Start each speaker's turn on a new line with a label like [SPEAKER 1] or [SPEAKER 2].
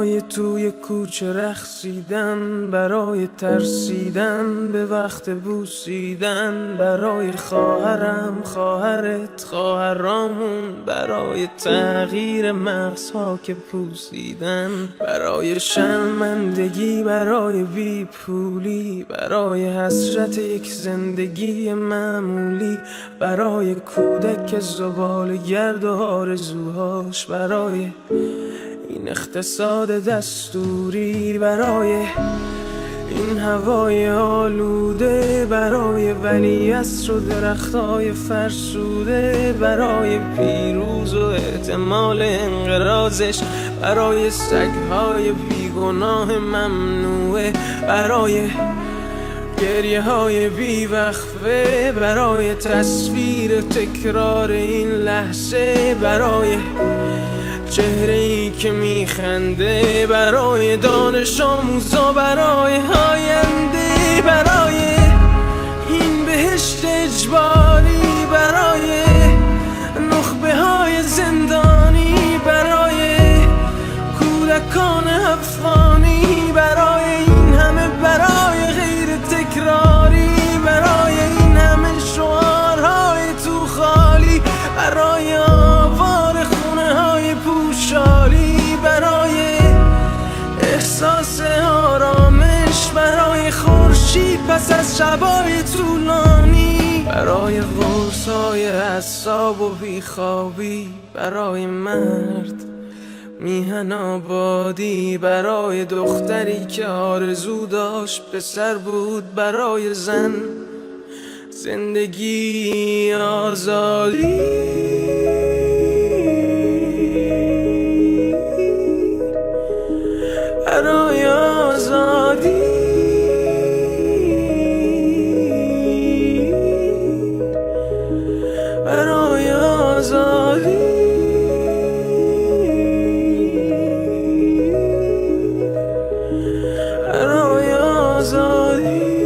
[SPEAKER 1] برای توی کوچه رقصیدن، برای ترسیدن به وقت بوسیدن، برای خواهرم، خواهرت، خواهرامون، برای تغییر مغزها که پوسیدن، برای شرمندگی، برای بیپولی، برای حسرت یک زندگی معمولی، برای کودک زباله گرد و آرزوهاش، برای این اقتصاد دستوری، برای این هوای آلوده، برای ولیعصر و درختای فرسوده، برای پیروز و احتمال انقراضش، برای سگهای بیگناه ممنوعه، برای گریه های بیوقفه، برای تصویر تکرار این لحظه، برای چهره ای که میخنده، برای دانش آموزا، برای آینده، برای این بهشت اجباری، برای نخبه های زندانی، برای کودکان افغانی، برای این همه برای غیر تکراری، برای این همه شعارهای تو خالی، برای آوار خونه های پوشالی، برای احساس آرامش، برای خورشید پس از شبای طولانی، برای قرصای اعصاب و بیخوابی، برای مرد میهن آبادی، برای دختری که آرزو داشت پسر بود، برای زن زندگی آزادی، برای آزادی، برای آزادی، برای آزادی.